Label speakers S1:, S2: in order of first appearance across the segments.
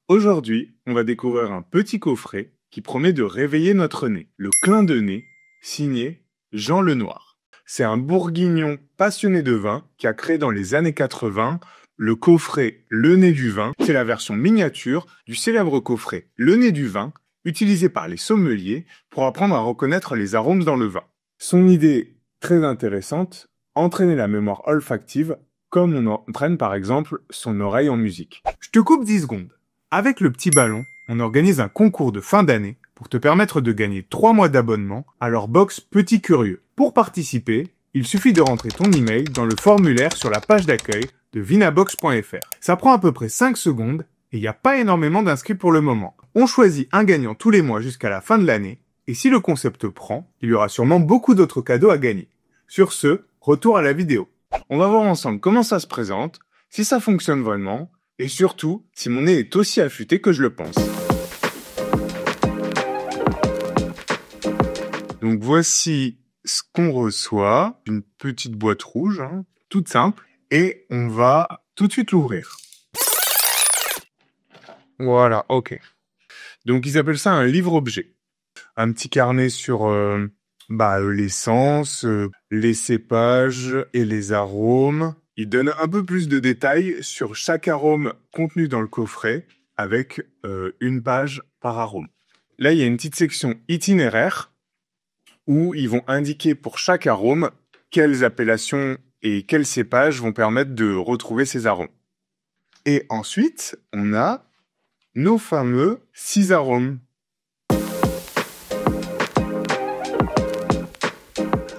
S1: Aujourd'hui, on va découvrir un petit coffret qui promet de réveiller notre nez. Le clin de nez, signé Jean Lenoir. C'est un bourguignon passionné de vin qui a créé dans les années 80 le coffret Le Nez du Vin. C'est la version miniature du célèbre coffret Le Nez du Vin, utilisé par les sommeliers pour apprendre à reconnaître les arômes dans le vin. Son idée très intéressante, entraîner la mémoire olfactive comme on entraîne par exemple son oreille en musique. Je te coupe 10 secondes. Avec le petit ballon, on organise un concours de fin d'année pour te permettre de gagner 3 mois d'abonnement à leur box Petit Curieux. Pour participer, il suffit de rentrer ton email dans le formulaire sur la page d'accueil de vinabox.fr. Ça prend à peu près 5 secondes et il n'y a pas énormément d'inscrits pour le moment. On choisit un gagnant tous les mois jusqu'à la fin de l'année et si le concept prend, il y aura sûrement beaucoup d'autres cadeaux à gagner. Sur ce, retour à la vidéo. On va voir ensemble comment ça se présente, si ça fonctionne vraiment, et surtout, si mon nez est aussi affûté que je le pense. Donc voici ce qu'on reçoit, une petite boîte rouge, toute simple, et on va tout de suite l'ouvrir. Voilà, ok. Donc ils appellent ça un livre-objet. Un petit carnet sur l'essence, les cépages et les arômes. Il donne un peu plus de détails sur chaque arôme contenu dans le coffret avec une page par arôme. Là, il y a une petite section itinéraire où ils vont indiquer pour chaque arôme quelles appellations et quels cépages vont permettre de retrouver ces arômes. Et ensuite, on a nos fameux 6 arômes.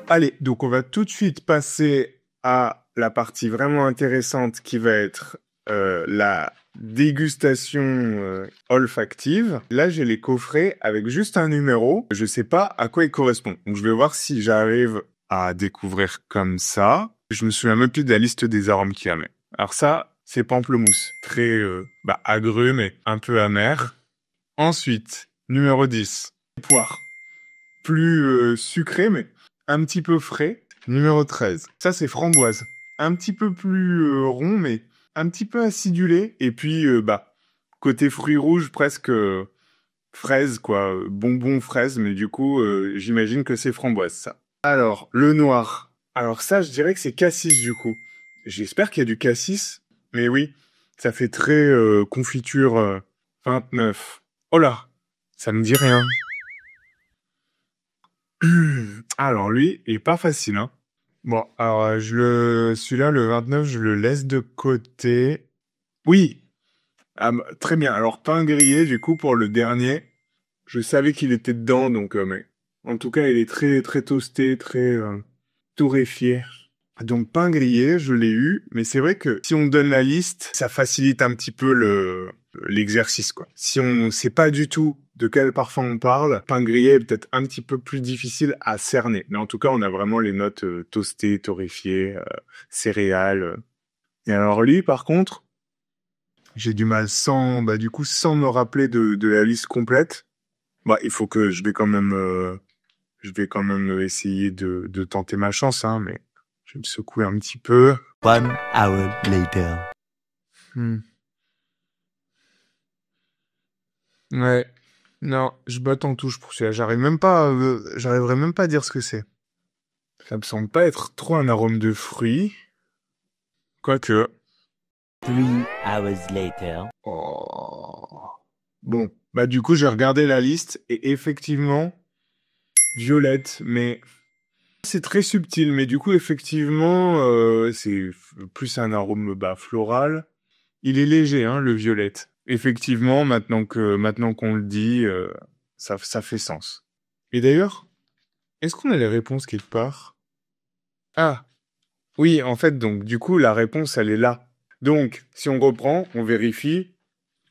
S1: Allez, donc on va tout de suite passer à la partie vraiment intéressante qui va être la dégustation olfactive. Là, j'ai les coffrets avec juste un numéro. Je sais pas à quoi il correspond. Donc, je vais voir si j'arrive à découvrir comme ça. Je me souviens même plus de la liste des arômes qu'il y avait. Alors ça, c'est pamplemousse. Très agrume et un peu amer. Ensuite, numéro 10, poire. Plus sucré, mais un petit peu frais. Numéro 13. Ça, c'est framboise. Un petit peu plus rond, mais un petit peu acidulé. Et puis, côté fruits rouges, presque fraise, quoi. Bonbon fraise, mais du coup, j'imagine que c'est framboise, ça. Alors, le noir. Alors ça, je dirais que c'est cassis, du coup. J'espère qu'il y a du cassis. Mais oui, ça fait très confiture 29. Oh là, ça me dit rien. Alors lui, il est pas facile, hein. Bon, alors celui-là, le 29, je le laisse de côté. Oui, très bien. Alors pain grillé, du coup, pour le dernier, je savais qu'il était dedans, donc mais en tout cas, il est très très toasté, très torréfié. Donc pain grillé, je l'ai eu, mais c'est vrai que si on donne la liste, ça facilite un petit peu l'exercice, quoi. Si on sait pas du tout de quel parfum on parle, pain grillé est peut-être un petit peu plus difficile à cerner. Mais en tout cas, on a vraiment les notes toastées, torréfiées, céréales. Et alors lui, par contre, j'ai du mal sans me rappeler de la liste complète. Il faut que je vais quand même essayer de tenter ma chance, hein, mais je vais me secouer un petit peu.
S2: 1 hour later.
S1: Ouais. Non, je botte en touche pour celui-là. J'arriverai même pas à dire ce que c'est. Ça me semble pas être trop un arôme de fruits. Quoique.
S2: 3 hours later.
S1: Oh. Bon. Du coup, j'ai regardé la liste et effectivement, violette, mais c'est très subtil. Mais du coup, effectivement, c'est plus un arôme, floral. Il est léger, hein, le violette. Effectivement, maintenant qu'on le dit, ça fait sens. Et d'ailleurs, est-ce qu'on a les réponses quelque part? Ah, oui, en fait, donc, du coup, la réponse, elle est là. Donc, si on reprend, on vérifie.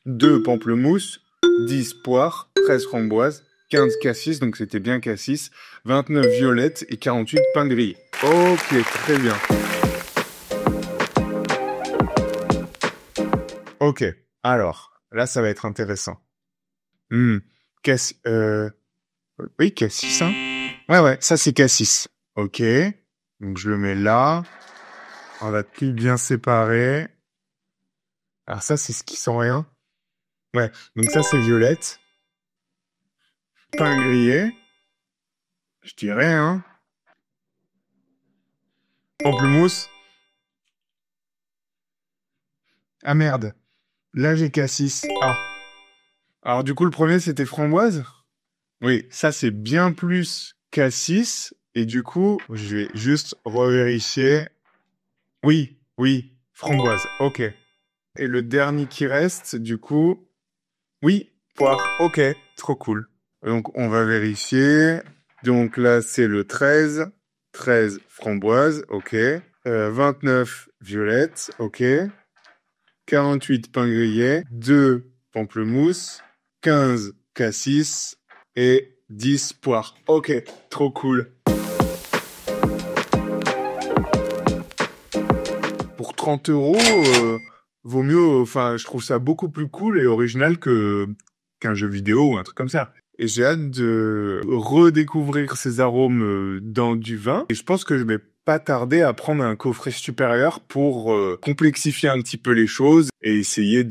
S1: 2 pamplemousses, 10 poires, 13 framboises, 15 cassis, donc c'était bien cassis, 29 violettes et 48 pain grillé. Ok, très bien. Ok, alors, là, ça va être intéressant. Oui, cassis, hein? Ouais, ça c'est cassis. Ok, donc je le mets là. On va tout bien séparer. Alors ça, c'est ce qui sent rien. Ouais, donc ça c'est violette. Pain grillé. Je dirais, hein. Pamplemousse. Ah merde. Là j'ai cassis. Ah. Alors du coup le premier c'était framboise. Oui, ça c'est bien plus cassis. Et du coup, je vais juste revérifier. Oui, oui, framboise. Ok. Et le dernier qui reste, du coup, oui, poire. Ok, trop cool. Donc on va vérifier. Donc là c'est le 13. 13 framboise. Ok. 29 violette. Ok. 48 pain grillé. 2 pamplemousse. 15 cassis. Et 10 poires. Ok, trop cool. Pour 30 euros, vaut mieux, enfin, je trouve ça beaucoup plus cool et original qu'un jeu vidéo ou un truc comme ça. Et j'ai hâte de redécouvrir ces arômes dans du vin. Et je pense que je vais pas tarder à prendre un coffret supérieur pour complexifier un petit peu les choses et essayer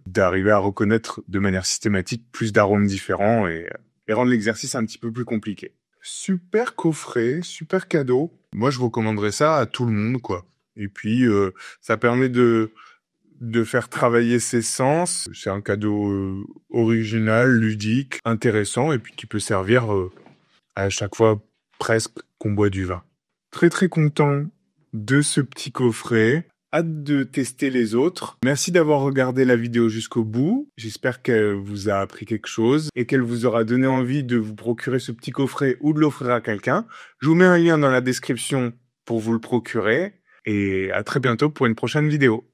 S1: d'arriver à reconnaître de manière systématique plus d'arômes différents et rendre l'exercice un petit peu plus compliqué. Super coffret, super cadeau. Moi, je recommanderais ça à tout le monde, quoi. Et puis, ça permet de faire travailler ses sens. C'est un cadeau original, ludique, intéressant, et puis qui peut servir à chaque fois presque qu'on boit du vin. Très très content de ce petit coffret. Hâte de tester les autres. Merci d'avoir regardé la vidéo jusqu'au bout. J'espère qu'elle vous a appris quelque chose et qu'elle vous aura donné envie de vous procurer ce petit coffret ou de l'offrir à quelqu'un. Je vous mets un lien dans la description pour vous le procurer. Et à très bientôt pour une prochaine vidéo.